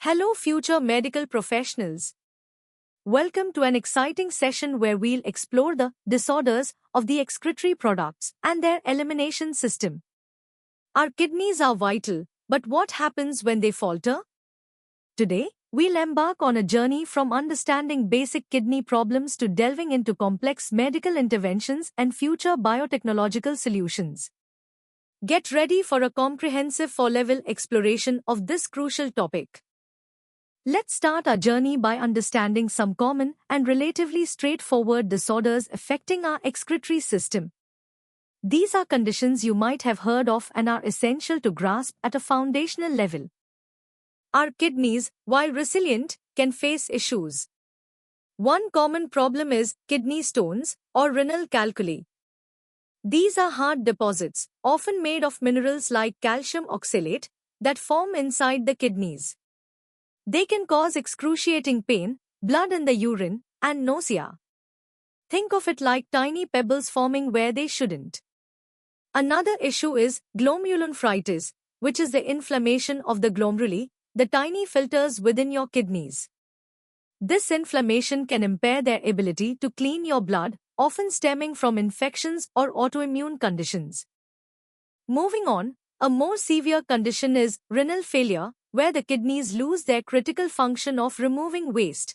Hello, future medical professionals. Welcome to an exciting session where we'll explore the disorders of the excretory products and their elimination system. Our kidneys are vital, but what happens when they falter? Today, we'll embark on a journey from understanding basic kidney problems to delving into complex medical interventions and future biotechnological solutions. Get ready for a comprehensive four-level exploration of this crucial topic. Let's start our journey by understanding some common and relatively straightforward disorders affecting our excretory system. These are conditions you might have heard of and are essential to grasp at a foundational level. Our kidneys, while resilient, can face issues. One common problem is kidney stones or renal calculi. These are hard deposits, often made of minerals like calcium oxalate, that form inside the kidneys. They can cause excruciating pain, blood in the urine, and nausea. Think of it like tiny pebbles forming where they shouldn't. Another issue is glomerulonephritis, which is the inflammation of the glomeruli, the tiny filters within your kidneys. This inflammation can impair their ability to clean your blood, often stemming from infections or autoimmune conditions. Moving on, a more severe condition is renal failure, where the kidneys lose their critical function of removing waste.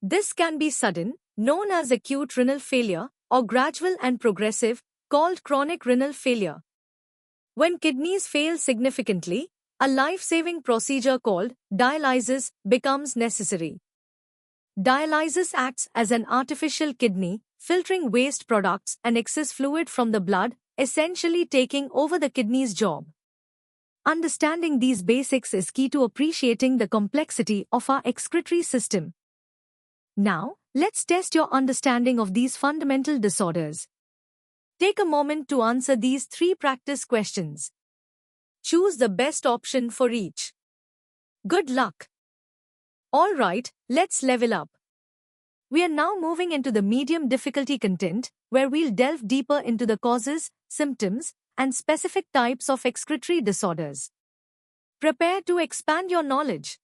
This can be sudden, known as acute renal failure, or gradual and progressive, called chronic renal failure. When kidneys fail significantly, a life-saving procedure called dialysis becomes necessary. Dialysis acts as an artificial kidney, filtering waste products and excess fluid from the blood, essentially taking over the kidney's job. Understanding these basics is key to appreciating the complexity of our excretory system. Now, let's test your understanding of these fundamental disorders. Take a moment to answer these three practice questions. Choose the best option for each. Good luck! Alright, let's level up. We are now moving into the medium difficulty content, where we'll delve deeper into the causes, symptoms, and specific types of excretory disorders. Prepare to expand your knowledge.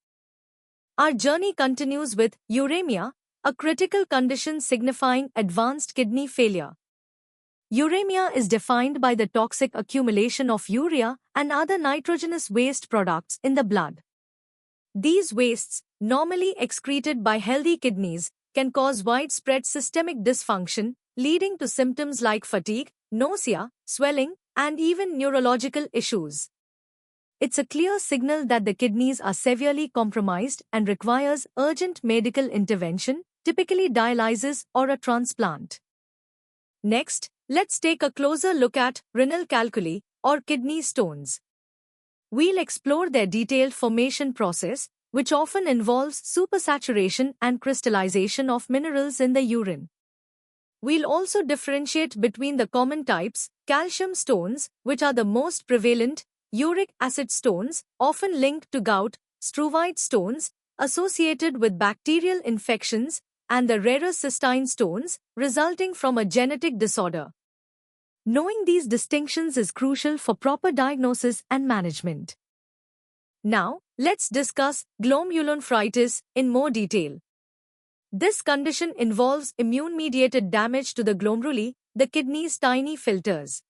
Our journey continues with uremia, a critical condition signifying advanced kidney failure. Uremia is defined by the toxic accumulation of urea and other nitrogenous waste products in the blood. These wastes, normally excreted by healthy kidneys, can cause widespread systemic dysfunction, leading to symptoms like fatigue, nausea, swelling, and even neurological issues. It's a clear signal that the kidneys are severely compromised and requires urgent medical intervention, typically dialysis or a transplant. Next, let's take a closer look at renal calculi or kidney stones. We'll explore their detailed formation process, which often involves supersaturation and crystallization of minerals in the urine. We'll also differentiate between the common types, calcium stones, which are the most prevalent, uric acid stones, often linked to gout, struvite stones, associated with bacterial infections, and the rarer cystine stones, resulting from a genetic disorder. Knowing these distinctions is crucial for proper diagnosis and management. Now, let's discuss glomerulonephritis in more detail. This condition involves immune-mediated damage to the glomeruli, the kidney's tiny filters.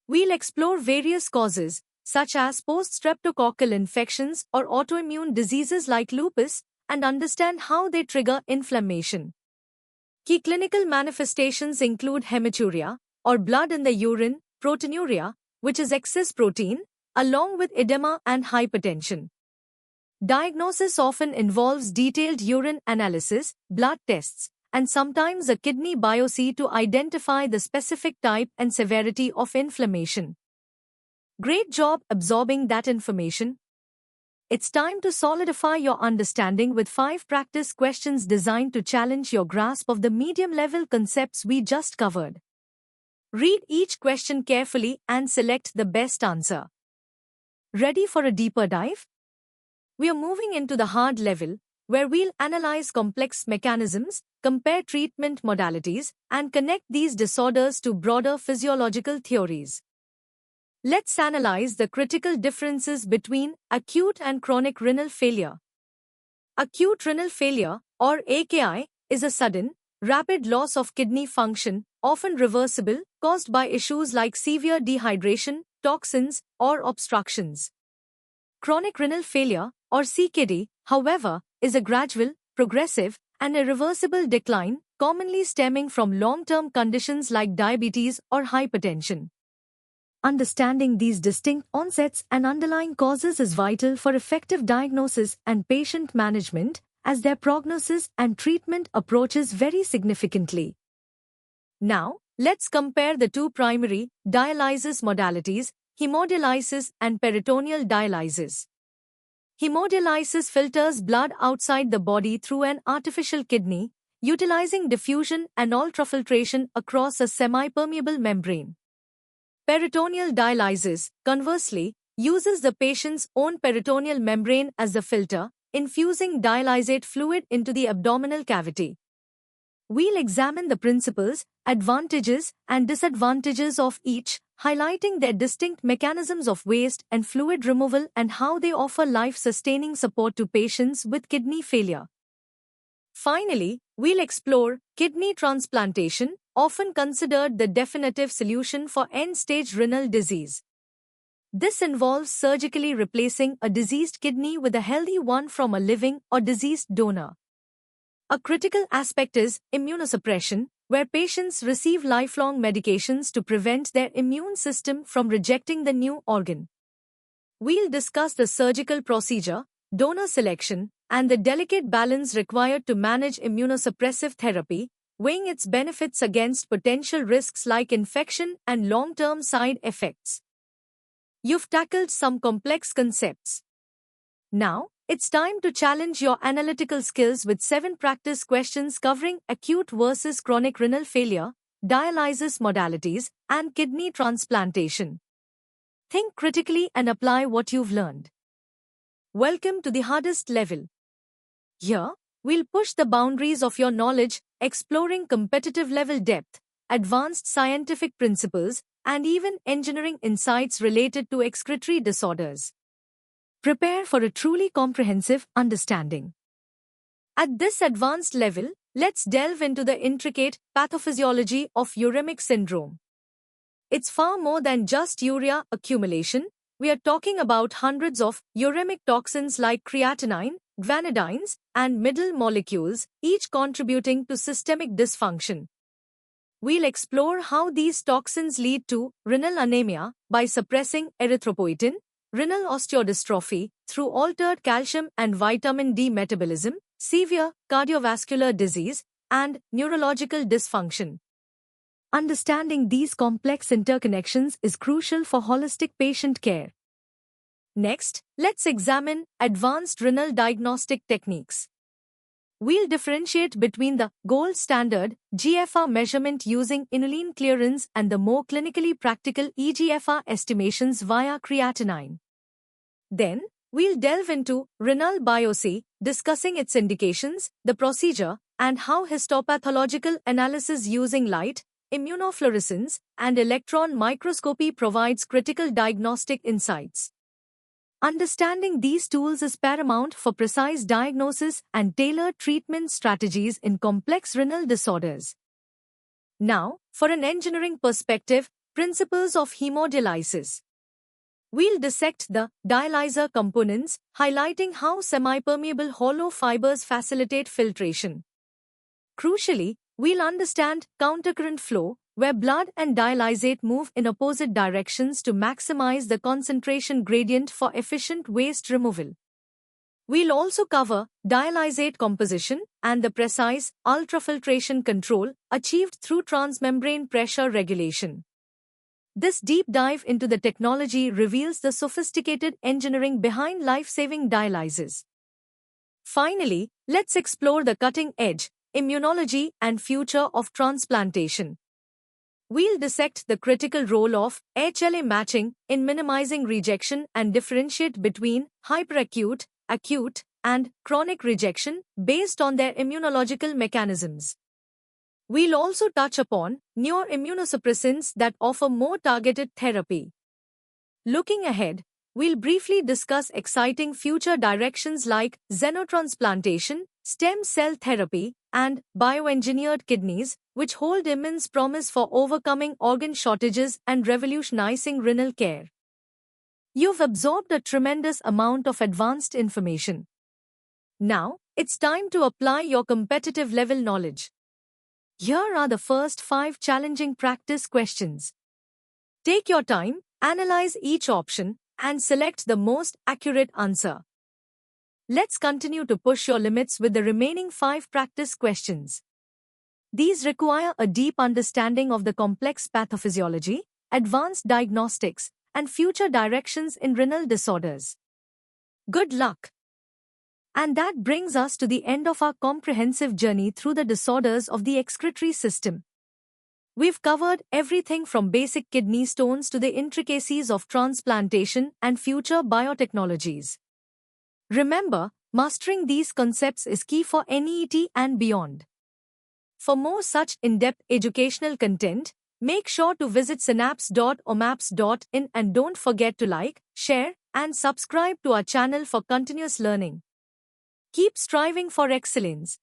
We'll explore various causes, such as post-streptococcal infections or autoimmune diseases like lupus, and understand how they trigger inflammation. Key clinical manifestations include hematuria, or blood in the urine, proteinuria, which is excess protein, along with edema and hypertension. Diagnosis often involves detailed urine analysis, blood tests, and sometimes a kidney biopsy to identify the specific type and severity of inflammation. Great job absorbing that information. It's time to solidify your understanding with 5 practice questions designed to challenge your grasp of the medium-level concepts we just covered. Read each question carefully and select the best answer. Ready for a deeper dive? We are moving into the hard level, where we'll analyze complex mechanisms, compare treatment modalities, and connect these disorders to broader physiological theories. let's analyze the critical differences between acute and chronic renal failure. Acute renal failure, or AKI, is a sudden, rapid loss of kidney function, often reversible, caused by issues like severe dehydration, toxins, or obstructions. Chronic renal failure, or CKD, however, is a gradual, progressive, and irreversible decline, commonly stemming from long-term conditions like diabetes or hypertension. Understanding these distinct onsets and underlying causes is vital for effective diagnosis and patient management, as their prognosis and treatment approaches vary significantly. Now, let's compare the two primary dialysis modalities, hemodialysis and peritoneal dialysis. Hemodialysis filters blood outside the body through an artificial kidney, utilizing diffusion and ultrafiltration across a semi-permeable membrane. Peritoneal dialysis, conversely, uses the patient's own peritoneal membrane as the filter, infusing dialysate fluid into the abdominal cavity. We'll examine the principles, advantages, and disadvantages of each, highlighting their distinct mechanisms of waste and fluid removal and how they offer life-sustaining support to patients with kidney failure. Finally, we'll explore kidney transplantation, often considered the definitive solution for end-stage renal disease. This involves surgically replacing a diseased kidney with a healthy one from a living or deceased donor. A critical aspect is immunosuppression, where patients receive lifelong medications to prevent their immune system from rejecting the new organ. We'll discuss the surgical procedure, donor selection, and the delicate balance required to manage immunosuppressive therapy, weighing its benefits against potential risks like infection and long-term side effects. You've tackled some complex concepts. Now, it's time to challenge your analytical skills with 7 practice questions covering acute versus chronic renal failure, dialysis modalities, and kidney transplantation. Think critically and apply what you've learned. Welcome to the hardest level. Here, we'll push the boundaries of your knowledge, exploring competitive level depth, advanced scientific principles, and even engineering insights related to excretory disorders. Prepare for a truly comprehensive understanding. At this advanced level, let's delve into the intricate pathophysiology of uremic syndrome. It's far more than just urea accumulation. We are talking about hundreds of uremic toxins like creatinine, guanidines, and middle molecules, each contributing to systemic dysfunction. We'll explore how these toxins lead to renal anemia by suppressing erythropoietin, renal osteodystrophy through altered calcium and vitamin D metabolism, severe cardiovascular disease, and neurological dysfunction. Understanding these complex interconnections is crucial for holistic patient care. Next, let's examine advanced renal diagnostic techniques. We'll differentiate between the gold standard GFR measurement using inulin clearance and the more clinically practical eGFR estimations via creatinine. Then, we'll delve into renal biopsy, discussing its indications, the procedure, and how histopathological analysis using light, immunofluorescence, and electron microscopy provides critical diagnostic insights. Understanding these tools is paramount for precise diagnosis and tailored treatment strategies in complex renal disorders. Now, for an engineering perspective, principles of hemodialysis. We'll dissect the dialyzer components, highlighting how semi-permeable hollow fibers facilitate filtration. Crucially, we'll understand countercurrent flow, where blood and dialysate move in opposite directions to maximize the concentration gradient for efficient waste removal. We'll also cover dialysate composition and the precise ultrafiltration control achieved through transmembrane pressure regulation. This deep dive into the technology reveals the sophisticated engineering behind life-saving dialysis. Finally, let's explore the cutting-edge immunology and future of transplantation. We'll dissect the critical role of HLA matching in minimizing rejection and differentiate between hyperacute, acute, and chronic rejection based on their immunological mechanisms. We'll also touch upon newer immunosuppressants that offer more targeted therapy. Looking ahead, we'll briefly discuss exciting future directions like xenotransplantation, stem cell therapy, and bioengineered kidneys, which hold immense promise for overcoming organ shortages and revolutionizing renal care. You've absorbed a tremendous amount of advanced information. Now, it's time to apply your competitive level knowledge. Here are the first 5 challenging practice questions. Take your time, analyze each option, and select the most accurate answer. Let's continue to push your limits with the remaining 5 practice questions. These require a deep understanding of the complex pathophysiology, advanced diagnostics, and future directions in renal disorders. Good luck! And that brings us to the end of our comprehensive journey through the disorders of the excretory system. We've covered everything from basic kidney stones to the intricacies of transplantation and future biotechnologies. Remember, mastering these concepts is key for NET and beyond. For more such in-depth educational content, make sure to visit synapse.omaps.in and don't forget to like, share, and subscribe to our channel for continuous learning. Keep striving for excellence.